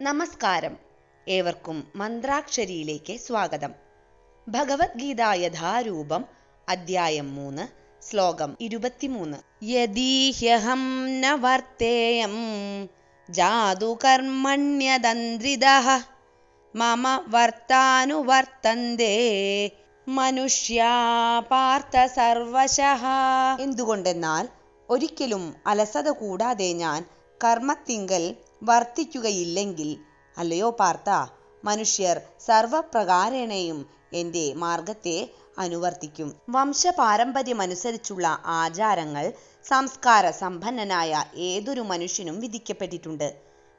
നമസ്കാരം. ഏവർക്കും മന്ത്രാക്ഷരിയിലേക്ക് സ്വാഗതം. ഭഗവത്ഗീത യഥാരൂപം, അധ്യായം 3, ശ്ലോകം 23. യദീഹ്യഹം ന വർത്തേയം ജാതു കർമ്മണ്യതന്ത്രിതഃ മമ വർത്താനുവർത്തന്തേ മനുഷ്യാ പാർത്ഥ സർവശഃ. എന്തുകൊണ്ടെന്നാൽ ഒരിക്കലും അലസത കൂടാതെ ഞാൻ കർമ്മത്തിങ്കൽ വർത്തിക്കുകയില്ലെങ്കിൽ, അല്ലയോ പാർത്ഥ, മനുഷ്യർ സർവപ്രകാരേണയും എൻ്റെ മാർഗത്തെ അനുവർത്തിക്കും. വംശപാരമ്പര്യമനുസരിച്ചുള്ള ആചാരങ്ങൾ സംസ്കാര സമ്പന്നനായ ഏതൊരു മനുഷ്യനും വിധിക്കപ്പെട്ടിട്ടുണ്ട്.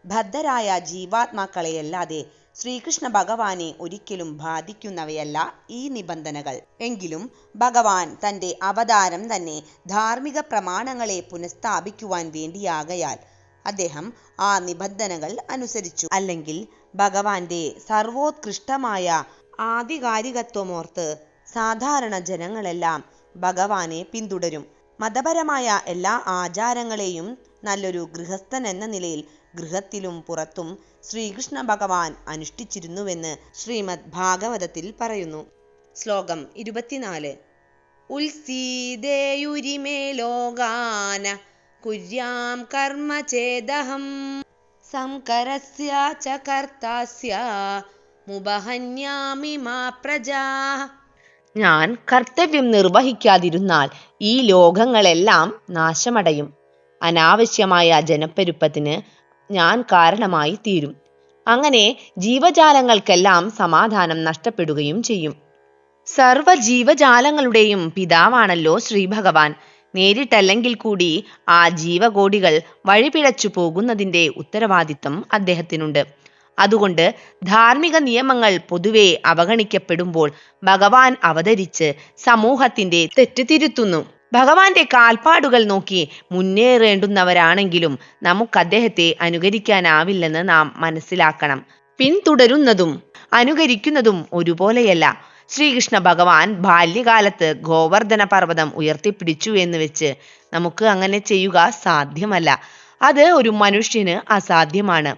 ബദ്ധരായ ജീവാത്മാക്കളെയല്ലാതെ ശ്രീകൃഷ്ണ ഭഗവാനെ ഒരിക്കലും ബാധിക്കുന്നവയല്ല ഈ നിബന്ധനകൾ. എങ്കിലും ഭഗവാൻ തൻ്റെ അവതാരം തന്നെ ധാർമ്മിക പ്രമാണങ്ങളെ പുനഃസ്ഥാപിക്കുവാൻ വേണ്ടിയാകയാൽ അദ്ദേഹം ആ നിബന്ധനകൾ അനുസരിച്ചു. അല്ലെങ്കിൽ ഭഗവാന്റെ സർവോത്കൃഷ്ടമായ ആധികാരികത്വമോർത്ത് സാധാരണ ജനങ്ങളെല്ലാം ഭഗവാനെ പിന്തുടരും. മതപരമായ എല്ലാ ആചാരങ്ങളെയും നല്ലൊരു ഗൃഹസ്ഥൻ എന്ന നിലയിൽ ഗൃഹത്തിലും പുറത്തും ശ്രീകൃഷ്ണ ഭഗവാൻ അനുഷ്ഠിച്ചിരുന്നുവെന്ന് ശ്രീമദ് ഭാഗവതത്തിൽ പറയുന്നു. ശ്ലോകം 24. ഉത്സീദേയുരിമേ ലോകാന കുര്യാം കർമ്മ ചേദഹം സംകരസ്യ ച കർത്താസ്യ മുപഹന്യാമി മാ പ്രജാ. ഞാൻ കർത്തവ്യം നിർവഹിക്കാതിരുന്നാൽ ഈ ലോകങ്ങളെല്ലാം നാശമടയും. അനാവശ്യമായ ജനപ്പെരുപ്പത്തിന് ഞാൻ കാരണമായി തീരും. അങ്ങനെ ജീവജാലങ്ങൾക്കെല്ലാം സമാധാനം നഷ്ടപ്പെടുകയും ചെയ്യും. സർവ ജീവജാലങ്ങളുടെയും പിതാവാണല്ലോ ശ്രീ ഭഗവാൻ. നേരിട്ടല്ലെങ്കിൽ കൂടി ആ ജീവകോടികൾ വഴിപിഴച്ചു പോകുന്നതിൻ്റെ ഉത്തരവാദിത്തം അദ്ദേഹത്തിനുണ്ട്. അതുകൊണ്ട് ധാർമ്മിക നിയമങ്ങൾ പൊതുവെ അവഗണിക്കപ്പെടുമ്പോൾ ഭഗവാൻ അവതരിച്ച് സമൂഹത്തിന്റെ തെറ്റ് തിരുത്തുന്നു. ഭഗവാന്റെ കാൽപ്പാടുകൾ നോക്കി മുന്നേറേണ്ടുന്നവരാണെങ്കിലും നമുക്ക് അദ്ദേഹത്തെ അനുകരിക്കാനാവില്ലെന്ന് നാം മനസ്സിലാക്കണം. പിന്തുടരുന്നതും അനുകരിക്കുന്നതും ഒരുപോലെയല്ല. ശ്രീകൃഷ്ണ ഭഗവാൻ ബാല്യകാലത്ത് ഗോവർദ്ധന പർവ്വതം ഉയർത്തിപ്പിടിച്ചു എന്ന് വെച്ച് നമുക്ക് അങ്ങനെ ചെയ്യുക സാധ്യമല്ല. അത് ഒരു മനുഷ്യന് അസാധ്യമാണ്.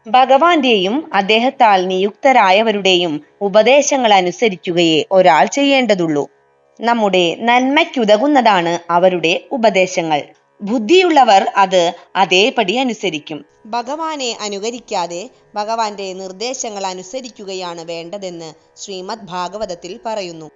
ഭഗവാന്റെയും അദ്ദേഹത്താൽ നിയുക്തരായവരുടെയും ഉപദേശങ്ങൾ അനുസരിക്കുകയേ ഒരാൾ ചെയ്യേണ്ടതുള്ളൂ. നമ്മുടെ നന്മയ്ക്കുതകുന്നതാണ് അവരുടെ ഉപദേശങ്ങൾ. ബുദ്ധിയുള്ളവർ അത് അതേപടി അനുസരിക്കും. ഭഗവാനെ അനുകരിക്കാതെ ഭഗവാന്റെ നിർദ്ദേശങ്ങൾ അനുസരിക്കുകയാണ് വേണ്ടതെന്ന് ശ്രീമദ് ഭാഗവതത്തിൽ പറയുന്നു.